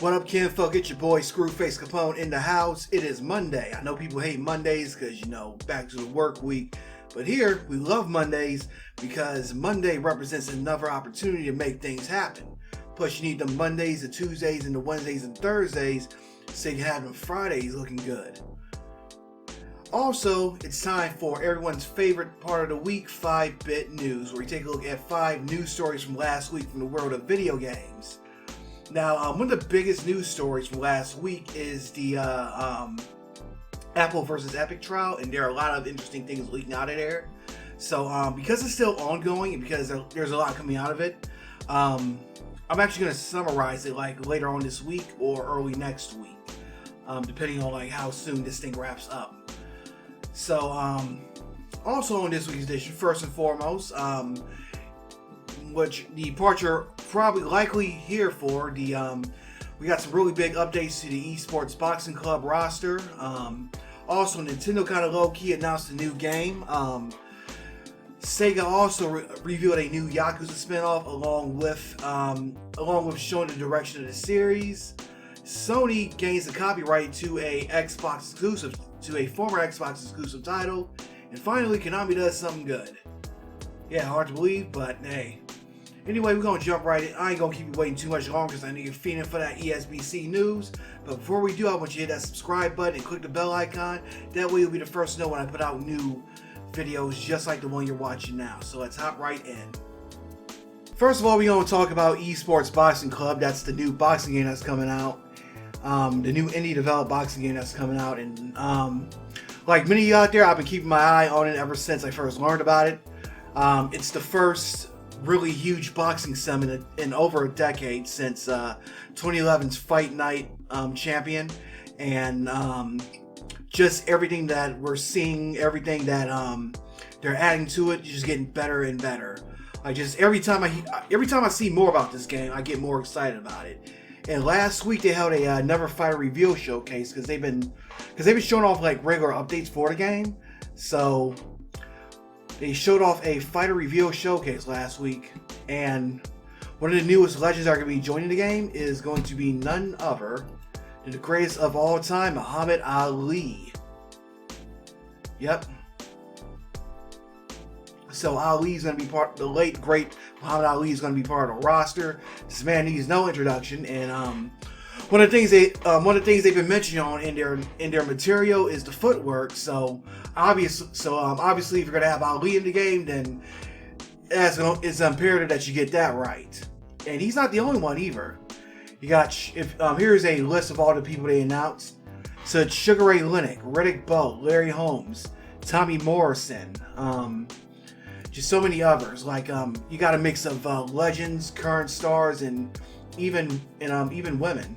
What up, kinfolk? It's your boy Screwface Capone in the house. It is Monday. I know people hate Mondays because, back to the work week. But here, we love Mondays because Monday represents another opportunity to make things happen. Plus, you need the Mondays, the Tuesdays, and the Wednesdays and Thursdays so you can have them Fridays looking good. Also, it's time for everyone's favorite part of the week, 5-Bit News, where we take a look at 5 news stories from last week from the world of video games. Now, one of the biggest news stories from last week is the Apple versus Epic trial, and there are a lot of interesting things leaking out of there. So, because it's still ongoing and because there's a lot coming out of it, I'm actually going to summarize it later on this week or early next week, depending on how soon this thing wraps up. So, also on this week's edition, first and foremost, which the part you're probably likely here for, we got some really big updates to the Esports Boxing Club roster. Also, Nintendo kind of low-key announced a new game. Sega also revealed a new Yakuza spinoff along with showing the direction of the series. Sony gains the copyright to a former Xbox exclusive title, and finally Konami does something good. Yeah, hard to believe, but hey. Anyway, we're gonna jump right in. I ain't gonna keep you waiting too much longer because I know you're feeding for that ESBC news. But before we do, I want you to hit that subscribe button and click the bell icon. That way you'll be the first to know when I put out new videos just like the one you're watching now. So let's hop right in. First of all, we're gonna talk about Esports Boxing Club. That's the new boxing game that's coming out. The new indie developed boxing game that's coming out. And like many of you out there, I've been keeping my eye on it ever since I first learned about it. It's the first really huge boxing summit in over a decade since 2011's Fight Night champion, and just everything that we're seeing, everything that they're adding to it, just getting better and better. Just every time I see more about this game, I get more excited about it. And last week they held a Never Fighter reveal showcase because they've been showing off regular updates for the game. So they showed off a fighter reveal showcase last week, and one of the newest legends that are going to be joining the game is going to be none other than the greatest of all time, Muhammad Ali. Yep. So Ali's going to be the late great Muhammad Ali is going to be part of the roster. This man needs no introduction, and one of the things they've been mentioning in their material is the footwork. So obviously, if you're gonna have Ali in the game, then it's imperative that you get that right. And he's not the only one either. You got here's a list of all the people they announced. So it's Sugar Ray Leonard, Riddick Bowe, Larry Holmes, Tommy Morrison, just so many others. You got a mix of legends, current stars, and even women.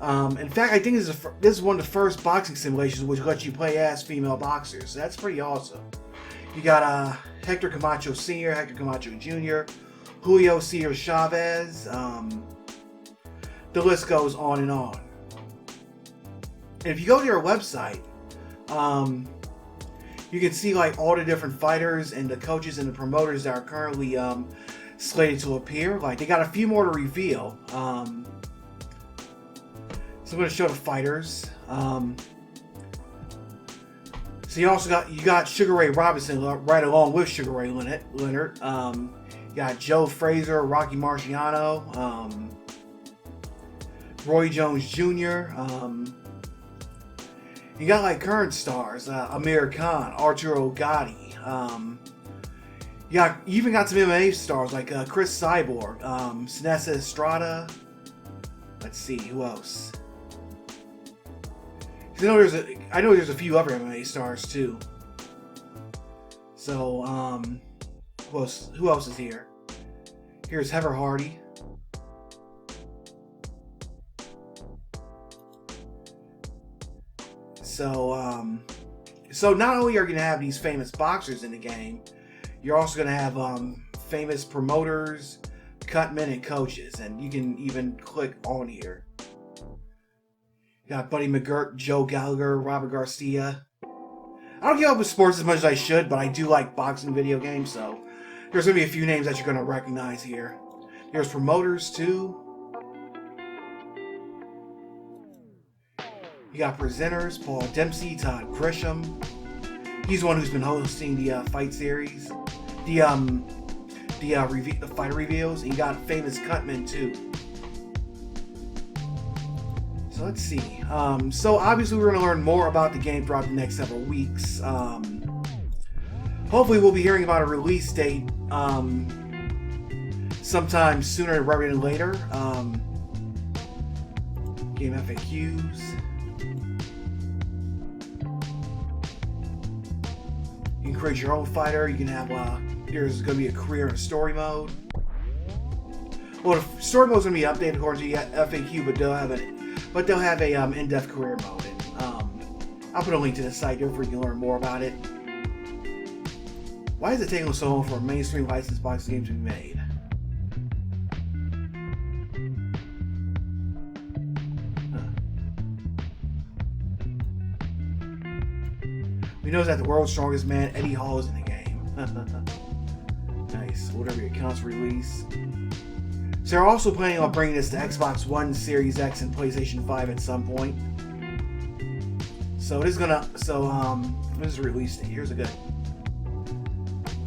In fact, I think this is one of the first boxing simulations which lets you play as female boxers. So that's pretty awesome. You got Hector Camacho Sr., Hector Camacho Jr., Julio Cesar Chavez. The list goes on and on. And if you go to their website, you can see all the different fighters and the coaches and the promoters that are currently slated to appear. They got a few more to reveal. So I'm going to show the fighters. So you got Sugar Ray Robinson right along with Sugar Ray Leonard. You got Joe Frazier, Rocky Marciano, Roy Jones Jr. You got current stars, Amir Khan, Arturo Gatti. You even got some MMA stars like Chris Cyborg, Sinessa Estrada. Let's see, who else? I know there's a few other MMA stars too. So who else is here? Here's Heather Hardy. So not only are you gonna have these famous boxers in the game, you're also gonna have famous promoters, cutmen, and coaches, and you can even click on here. Got Buddy McGirt, Joe Gallagher, Robert Garcia. I don't keep up with sports as much as I should, but I do like boxing video games, so there's going to be a few names that you're going to recognize here. There's promoters, too. You got presenters Paul Dempsey, Todd Grisham. He's the one who's been hosting the fight series, the fighter reviews. And you got Famous Cutman too. So let's see. So obviously we're going to learn more about the game throughout the next several weeks. Hopefully we'll be hearing about a release date sometime sooner rather than later. Game FAQs. You can create your own fighter. You can have there's going to be a career and a story mode. Well, the story mode is going to be updated according to the FAQ, but they'll have a in-depth career mode. And, I'll put a link to the site there where you can learn more about it. Why is it taking so long for a mainstream licensed boxing game to be made? We know that the world's strongest man, Eddie Hall, is in the game. Nice. Whatever your account's release. So they're also planning on bringing this to Xbox One, Series X, and PlayStation 5 at some point. So it is gonna. So what is the release date? Here's a good.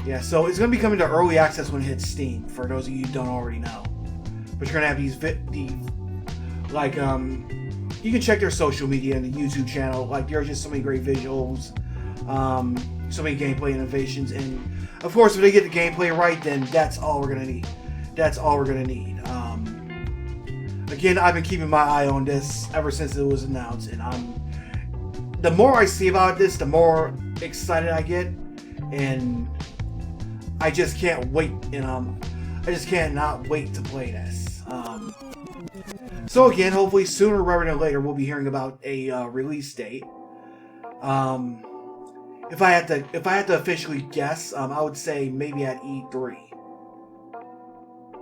Yeah, so it's gonna be coming to early access when it hits Steam. For those of you who don't already know, but you're gonna have these you can check their social media and the YouTube channel. Like there are just so many great visuals, so many gameplay innovations, and of course if they get the gameplay right, then that's all we're gonna need. That's all we're gonna need. Again, I've been keeping my eye on this ever since it was announced, and the more I see about this, the more excited I get, and I just can't wait. And I just cannot wait to play this. So again, hopefully sooner rather than later, we'll be hearing about a release date. If I had to officially guess, I would say maybe at E3.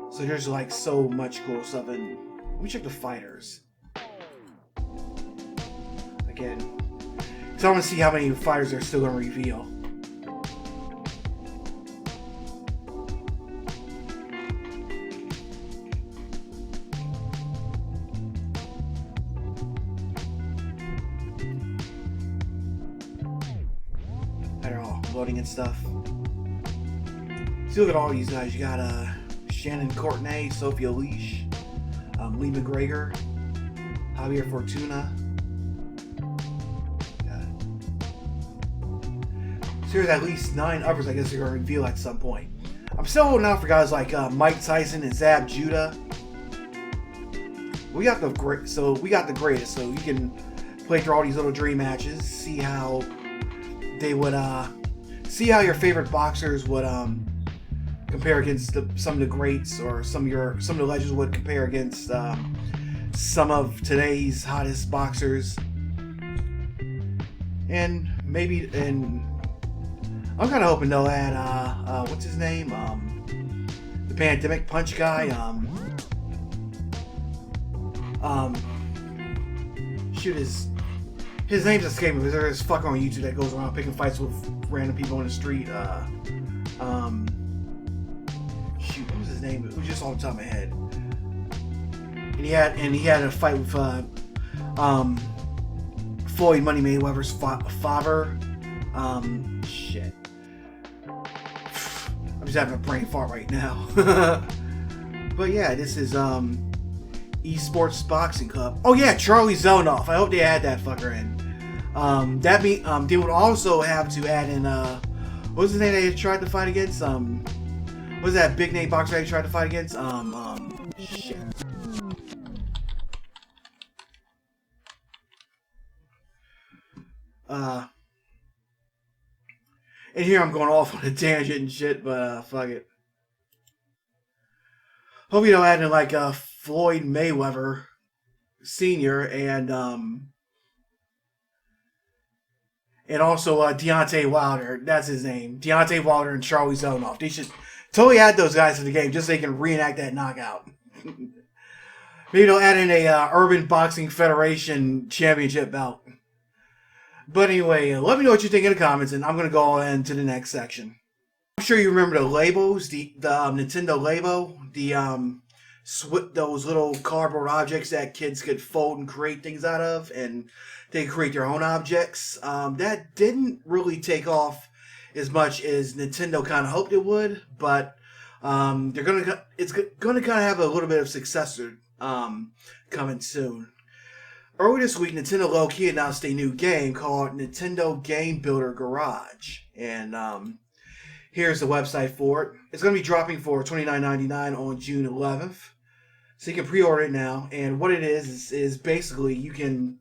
So there's like so much cool stuff, and let me check the fighters again, because I want to see how many fighters they're still going to reveal. They're all loading and stuff. So look at all these guys. You got Shannon Courtenay, Sophia Leash, Lee McGregor, Javier Fortuna. So there's at least 9 others I guess they're going to reveal at some point. I'm still holding out for guys like Mike Tyson and Zab Judah. We got the greatest, so you can play through all these little dream matches, see how they would, see how your favorite boxers would compare against some of the greats, or some of the legends would compare against some of today's hottest boxers, and I'm kind of hoping they'll add what's his name, the Pandemic Punch guy, shoot, his name's escaping me, because there's this fucker on YouTube that goes around picking fights with random people on the street. Shoot, what was his name? It was just off the top of my head. And he had a fight with Floyd Money Mayweather's father. Shit. I'm just having a brain fart right now. But yeah, this is Esports Boxing Club. Oh yeah, Charlie Zonoff. I hope they add that fucker in. They would also have to add in what was his name they tried to fight against? What was that big name boxer they tried to fight against? Shit. And here I'm going off on a tangent and shit, but fuck it. Hope you don't add in like Floyd Mayweather Sr. and also Deontay Wilder. That's his name. Deontay Wilder and Charlie Zonoff. They should totally add those guys to the game just so they can reenact that knockout. Maybe they'll add in a Urban Boxing Federation championship belt. But anyway, let me know what you think in the comments, and I'm going to go on to the next section. I'm sure you remember the labels, the Nintendo label, the those little cardboard objects that kids could fold and create things out of, and they could create their own objects. That didn't really take off as much as Nintendo kind of hoped it would, but it's gonna kind of have a little bit of successor coming soon. Earlier this week, Nintendo low-key announced a new game called Nintendo Game Builder Garage, and here's the website for it. It's going to be dropping for $29.99 on June 11th, so you can pre-order it now. And what it is basically you can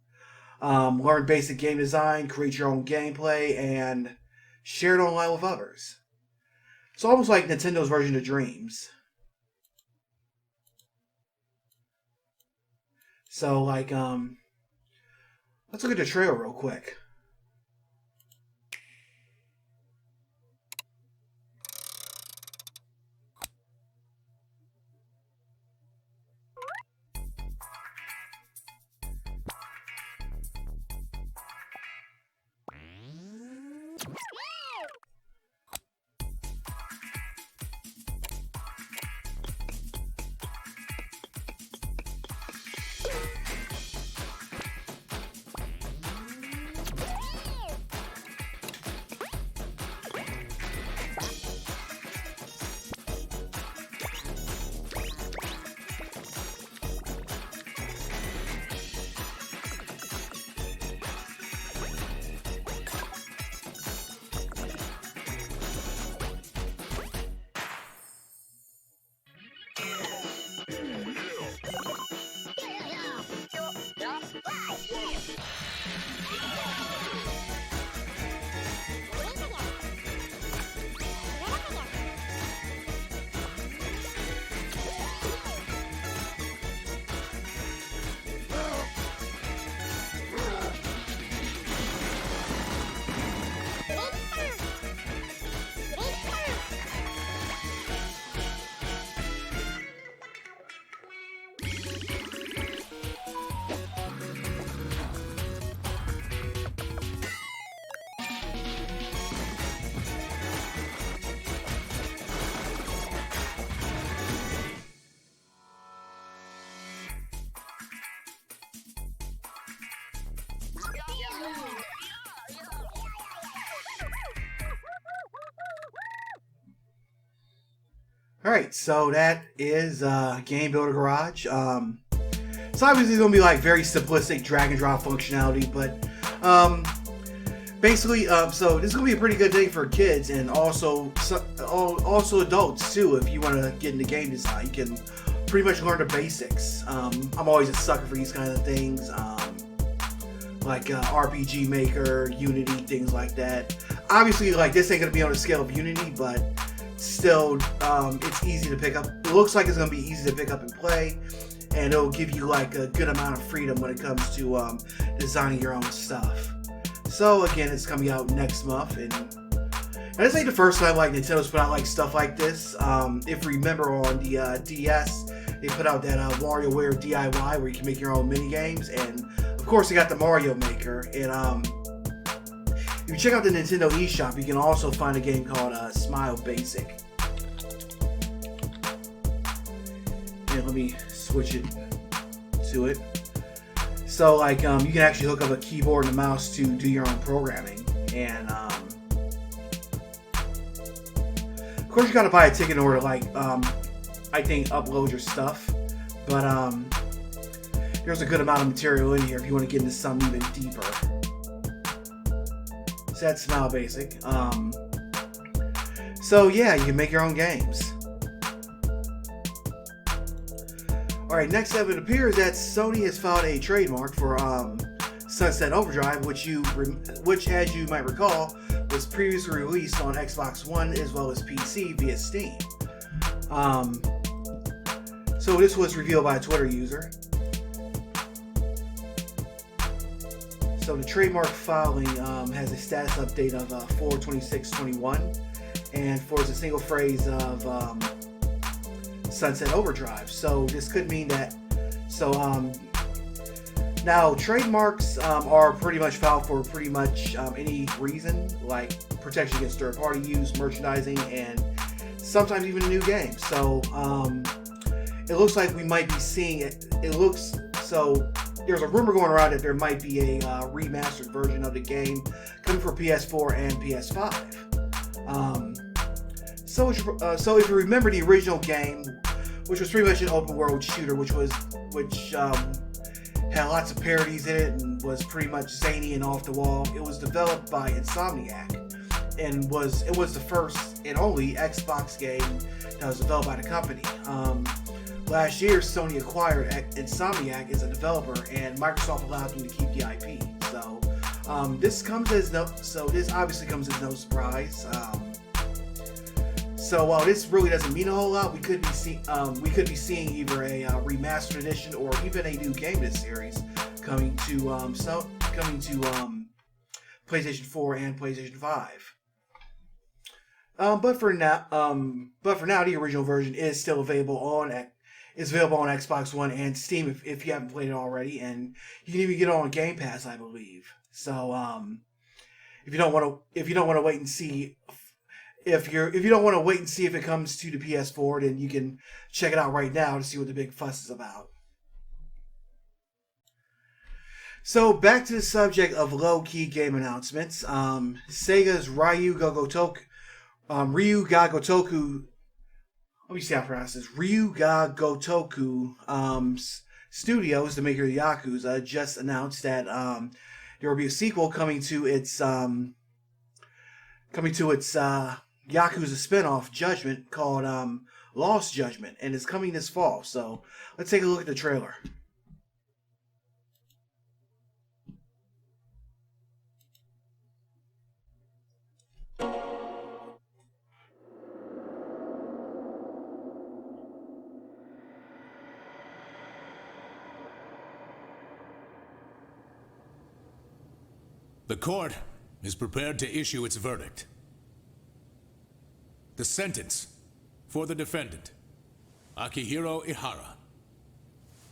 learn basic game design, create your own gameplay, and share it online with others. It's almost like Nintendo's version of Dreams. So, like, let's look at the trailer real quick. Alright, so that is Game Builder Garage. So obviously it's going to be like very simplistic drag and drop functionality, but basically, so this is going to be a pretty good thing for kids and also adults too. If you want to get into game design, you can pretty much learn the basics. I'm always a sucker for these kinds of things, like RPG Maker, Unity, things like that. Obviously, like this ain't going to be on the scale of Unity, but still, it's easy to pick up. It looks like it's going to be easy to pick up and play, and it'll give you like a good amount of freedom when it comes to designing your own stuff. So again, it's coming out next month, and this ain't the first time like Nintendo's put out like stuff like this. If you remember on the DS, they put out that WarioWare DIY where you can make your own mini games, and of course they got the Mario Maker. And if you check out the Nintendo eShop, you can also find a game called Smile Basic. And let me switch it to it. So like you can actually hook up a keyboard and a mouse to do your own programming. And of course you gotta buy a ticket in order to like I think upload your stuff. But there's a good amount of material in here if you want to get into something even deeper. So that's Smile Basic. So yeah, you can make your own games. Alright, next up it appears that Sony has filed a trademark for Sunset Overdrive, which as you might recall, was previously released on Xbox One as well as PC via Steam. So this was revealed by a Twitter user. So the trademark filing has a status update of 4/26/21, and for the single phrase of Sunset Overdrive. So this could mean that. So now trademarks are pretty much filed for pretty much any reason, like protection against third-party use, merchandising, and sometimes even a new game. So it looks like we might be seeing it. It looks so. There's a rumor going around that there might be a remastered version of the game coming for PS4 and PS5. So if you remember the original game, which was pretty much an open world shooter, which had lots of parodies in it and was pretty much zany and off the wall. It was developed by Insomniac and it was the first and only Xbox game that was developed by the company. Last year, Sony acquired Insomniac as a developer, and Microsoft allowed them to keep the IP. So this obviously comes as no surprise. So while this really doesn't mean a whole lot, we could be seeing either a remastered edition or even a new game in this series coming to PlayStation 4 and PlayStation 5. But for now, the original version is still available on Xbox One and Steam if you haven't played it already, and you can even get it on Game Pass, I believe. So if you don't want to wait and see. If you don't want to wait and see if it comes to the PS4, then you can check it out right now to see what the big fuss is about. So back to the subject of low-key game announcements. Sega's Ryu Ga Gotoku. Let me see how to pronounce this. Ryu Ga Gotoku Studios, the maker of Yakuza, just announced that there will be a sequel coming to its Yakuza spinoff, Judgement, called Lost Judgment, and it's coming this fall. So let's take a look at the trailer. The court is prepared to issue its verdict. The sentence for the defendant, Akihiro Ihara,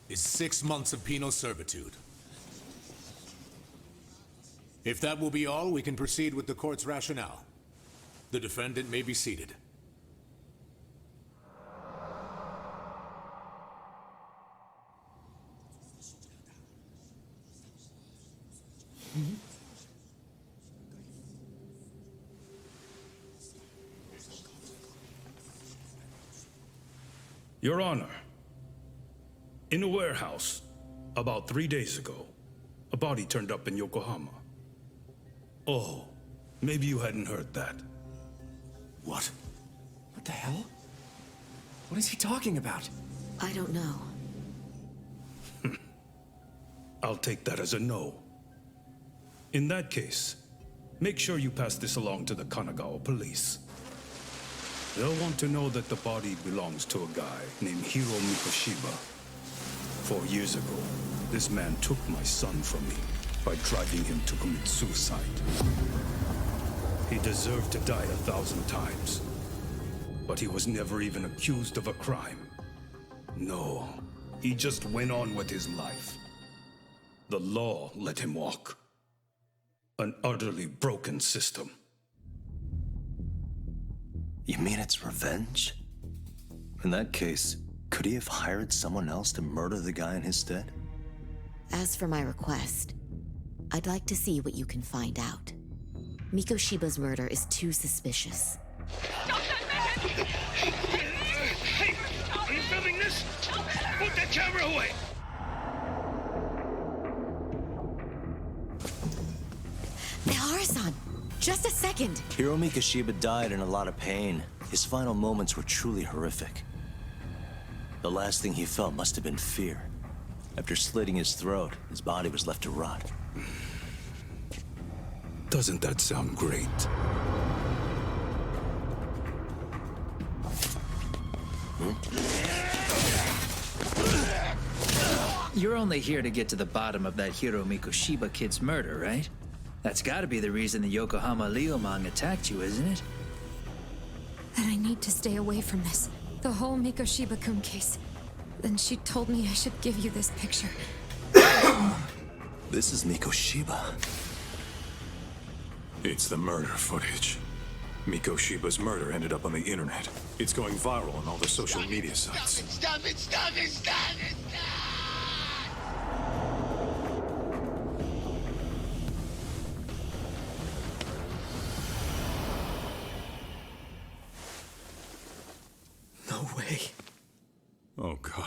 is 6 months of penal servitude. If that will be all, we can proceed with the court's rationale. The defendant may be seated. Your Honor, in a warehouse, about 3 days ago, a body turned up in Yokohama. Oh, maybe you hadn't heard that. What? What the hell? What is he talking about? I don't know. I'll take that as a no. In that case, make sure you pass this along to the Kanagawa police. They'll want to know that the body belongs to a guy named Hiro Mikoshiba. 4 years ago, this man took my son from me by driving him to commit suicide. He deserved to die 1,000 times, but he was never even accused of a crime. No, he just went on with his life. The law let him walk. An utterly broken system. You mean it's revenge? In that case, could he have hired someone else to murder the guy in his stead? As for my request, I'd like to see what you can find out. Mikoshiba's murder is too suspicious. Stop that man! Hey! Are you filming this? Put that camera away! Ihara-san! Just a second! Hiro Mikoshiba died in a lot of pain. His final moments were truly horrific. The last thing he felt must have been fear. After slitting his throat, his body was left to rot. Doesn't that sound great? You're only here to get to the bottom of that Hiro Mikoshiba kid's murder, right? That's gotta be the reason the Yokohama Liumang attacked you, isn't it? That I need to stay away from this. The whole Mikoshiba-kun case. Then she told me I should give you this picture. This is Mikoshiba. It's the murder footage. Mikoshiba's murder ended up on the internet. It's going viral on all the social media sites. Stop it! Stop it! Stop it! No way. Oh, God.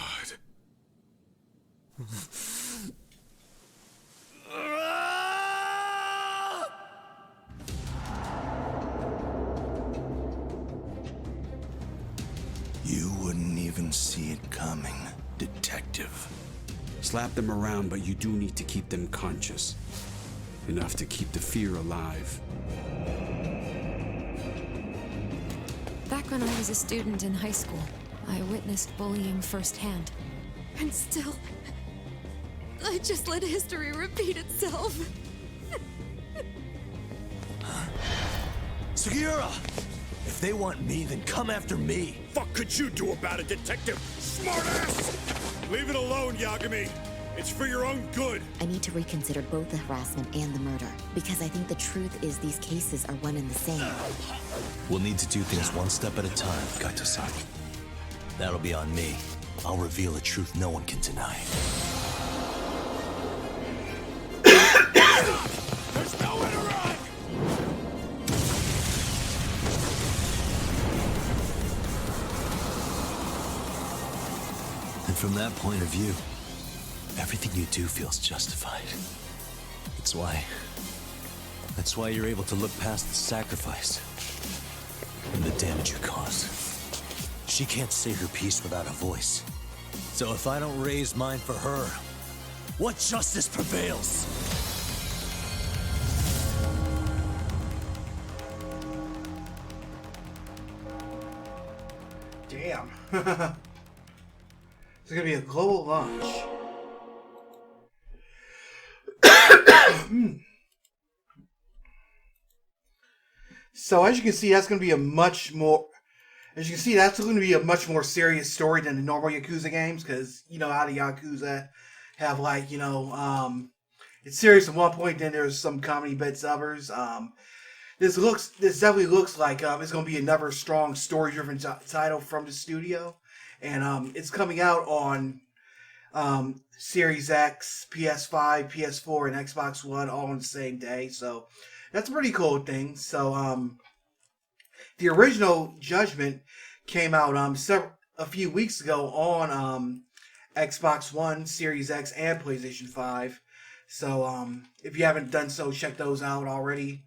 You wouldn't even see it coming, detective. Slap them around, but you do need to keep them conscious. Enough to keep the fear alive. Back when I was a student in high school, I witnessed bullying firsthand. And still, I just let history repeat itself. Sugiura! If they want me, then come after me. Fuck could you do about it, detective? Smartass! Leave it alone, Yagami. It's for your own good. I need to reconsider both the harassment and the murder, because I think the truth is these cases are one and the same. We'll need to do things one step at a time, Kaito-san. That'll be on me. I'll reveal a truth no one can deny. There's nowhere to run! And from that point of view, everything you do feels justified. That's why you're able to look past the sacrifice and the damage you cause. She can't say her piece without a voice. So if I don't raise mine for her, what justice prevails? Damn. It's gonna be a global launch. So as you can see, that's going to be a much more serious story than the normal Yakuza games, because you know how the Yakuza have it's serious at one point, then there's some comedy bits others. This definitely looks like it's going to be another strong story-driven title from the studio, and it's coming out on Series X, PS5, PS4, and Xbox One all on the same day. So that's a pretty cool thing. So the original Judgment came out a few weeks ago on Xbox One, Series X, and PlayStation 5. So if you haven't done so, check those out already.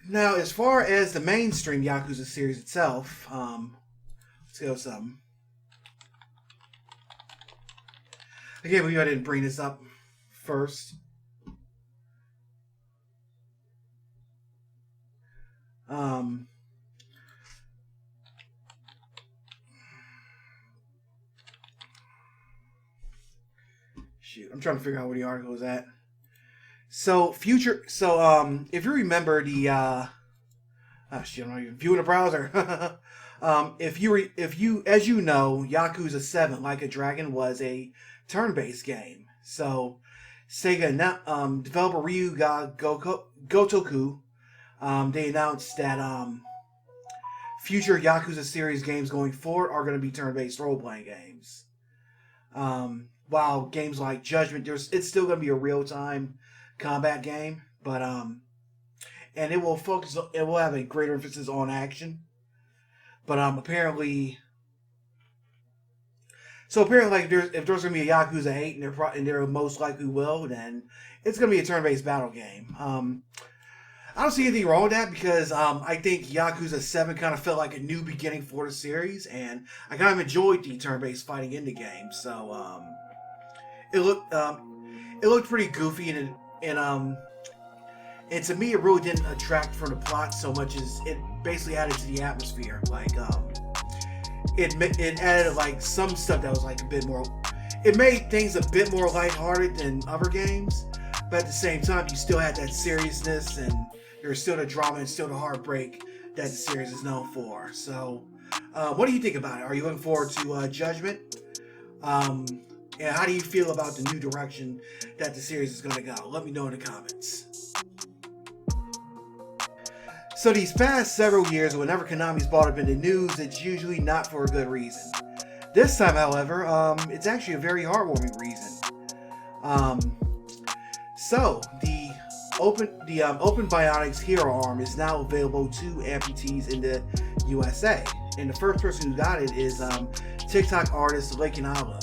Now, as far as the mainstream Yakuza series itself, let's go some. Again, maybe I didn't bring this up first. Shoot, I'm trying to figure out where the article is at. So if you remember the I'm not even viewing the browser. As you know, Yakuza 7 Like a Dragon was a turn-based game. So Sega developer Ryuga Gotoku, they announced that future Yakuza series games going forward are going to be turn-based role-playing games. While games like Judgment, it's still going to be a real-time combat game, but and it will have a greater emphasis on action. But apparently, if there's going to be a Yakuza 8, and there most likely will, then it's going to be a turn-based battle game. I don't see anything wrong with that, because I think Yakuza 7 kind of felt like a new beginning for the series, and I kind of enjoyed the turn-based fighting in the game. So it looked pretty goofy, and to me, it really didn't attract from the plot so much as it basically added to the atmosphere. Like it added like some stuff that was like a bit more. It made things a bit more lighthearted than other games, but at the same time, you still had that seriousness, and there's still the drama and still the heartbreak that the series is known for. So, what do you think about it? Are you looking forward to Judgment? And how do you feel about the new direction that the series is going to go? Let me know in the comments. So these past several years, whenever Konami's brought up in the news, it's usually not for a good reason. This time, however, it's actually a very heartwarming reason. So the Open Bionics Hero Arm is now available to amputees in the USA, and the first person who got it is TikTok artist Lakin Olive.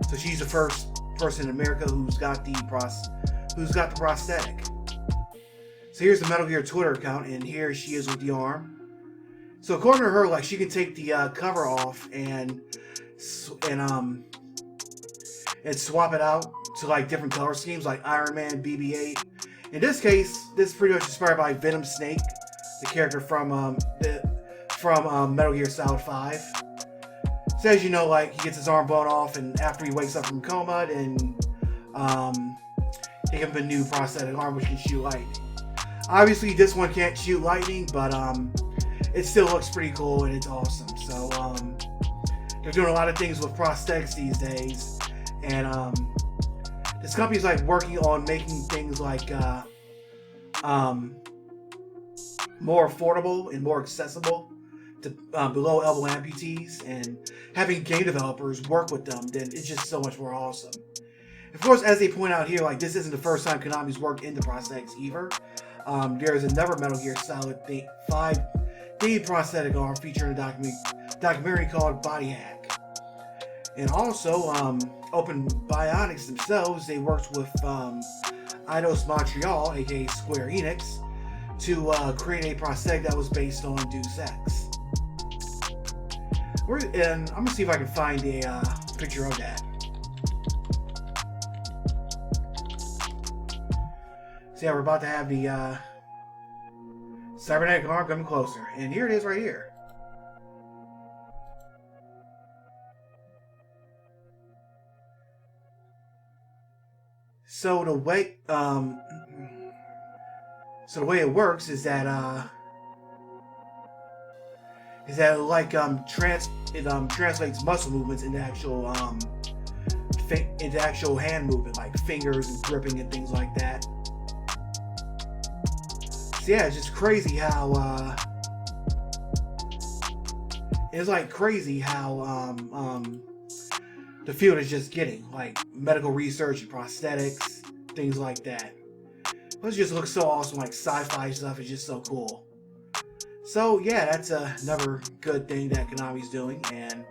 So she's the first person in America who's got the prosthetic. So here's the Metal Gear Twitter account, and here she is with the arm. So according to her, like, she can take the cover off and swap it out to like different color schemes, like Iron Man, BB-8. In this case, this is pretty much inspired by Venom Snake, the character from Metal Gear Solid 5. So as you know, like, he gets his arm blown off, and after he wakes up from coma, and they give him a new prosthetic arm which can shoot lightning. Obviously, this one can't shoot lightning, but it still looks pretty cool and it's awesome. So they're doing a lot of things with prosthetics these days, and this company's like working on making things like more affordable and more accessible to below elbow amputees, and having game developers work with them, then it's just so much more awesome. Of course, as they point out here, like, this isn't the first time Konami's worked into prosthetics either. There's another Metal Gear Solid 5D prosthetic arm featured in a documentary called Body Hack. And also, Open Bionics themselves, they worked with Eidos Montreal, aka Square Enix, to create a prosthetic that was based on Deus Ex. And I'm gonna see if I can find a picture of that. So yeah, we're about to have the cybernetic arm coming closer, and here it is right here. So the way it works is that it translates muscle movements into actual hand movement, like fingers and gripping and things like that. So yeah, it's just crazy how the field is just getting, like, medical research and prosthetics, things like that. It just looks so awesome, like sci-fi stuff is just so cool. So yeah, that's another good thing that Konami's doing. And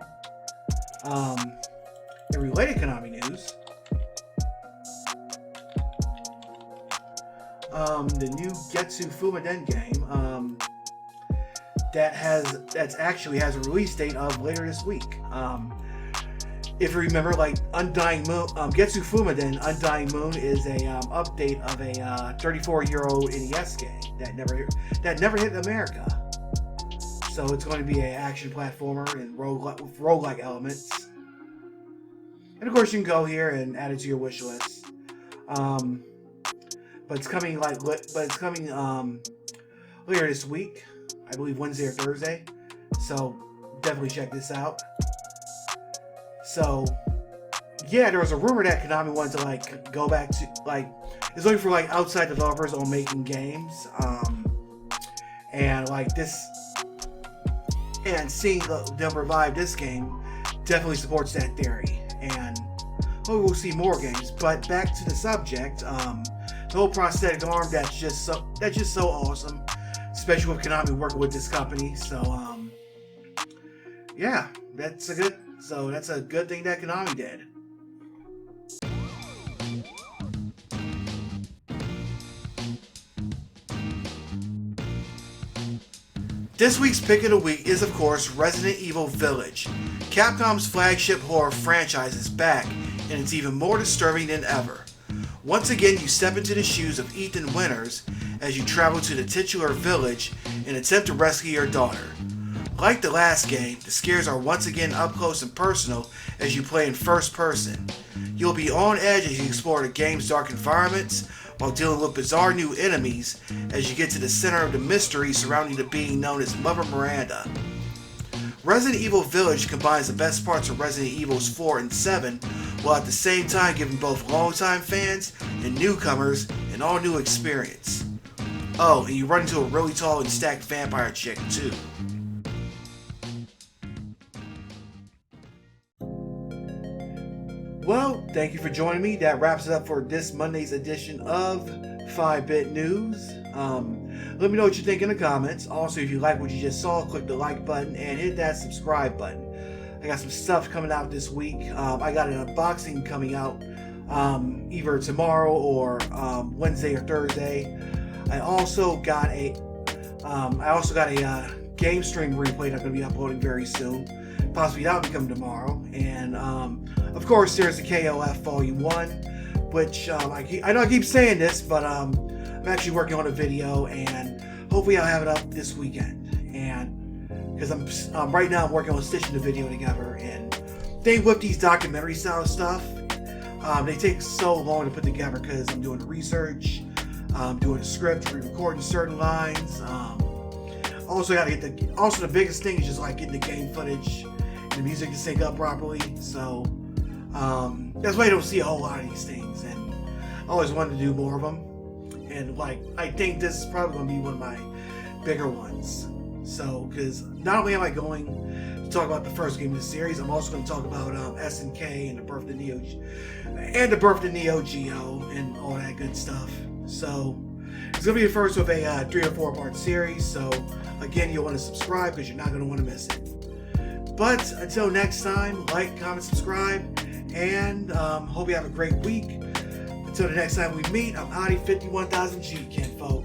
in related Konami news, the new Getsu Fumaden game that actually has a release date of later this week. If you remember, like, Undying Moon, Getsu Fumaden Undying Moon is a update of a 34-year-old NES game that never hit America. So it's going to be an action platformer and roguelike elements. And of course, you can go here and add it to your wish list. But it's coming later this week, I believe Wednesday or Thursday. So definitely check this out. So yeah, there was a rumor that Konami wanted to, like, go back to, like, is looking for, like, outside developers on making games, and like this, and seeing them revive this game definitely supports that theory. And hopefully we'll see more games. But back to the subject, the whole prosthetic arm, that's just so awesome, especially with Konami working with this company. So yeah, that's a good thing that Konami did. This week's pick of the week is, of course, Resident Evil Village. Capcom's flagship horror franchise is back, and it's even more disturbing than ever. Once again, you step into the shoes of Ethan Winters as you travel to the titular village and attempt to rescue your daughter. Like the last game, the scares are once again up close and personal as you play in first person. You'll be on edge as you explore the game's dark environments, while dealing with bizarre new enemies as you get to the center of the mystery surrounding the being known as Mother Miranda. Resident Evil Village combines the best parts of Resident Evils 4 and 7, while at the same time giving both longtime fans and newcomers an all-new experience. Oh, and you run into a really tall and stacked vampire chick, too. Well, thank you for joining me. That wraps it up for this Monday's edition of 5-Bit News. Let me know what you think in the comments. Also, if you like what you just saw, click the like button and hit that subscribe button. I got some stuff coming out this week. I got an unboxing coming out either tomorrow or Wednesday or Thursday. I also got a game stream replay that I'm going to be uploading very soon. Possibly that'll be coming tomorrow. And of course, there's the KOF Volume 1, which I know I keep saying this, but I'm actually working on a video, and hopefully I'll have it up this weekend. And because I'm right now I'm working on stitching the video together, and with these documentary style stuff, they take so long to put together because I'm doing the research, doing the script, re-recording certain lines. Also got to get the biggest thing is just like getting the game footage and the music to sync up properly. So that's why you don't see a whole lot of these things, and I always wanted to do more of them. And I think this is probably going to be one of my bigger ones. So, because not only am I going to talk about the first game of the series, I'm also going to talk about SNK and the birth of Neo Geo and all that good stuff. So, it's going to be the first of a 3 or 4 part series. So, again, you'll want to subscribe because you're not going to want to miss it. But until next time, like, comment, subscribe, and hope you have a great week. Until the next time we meet, I'm Audi 51000G, kinfolk.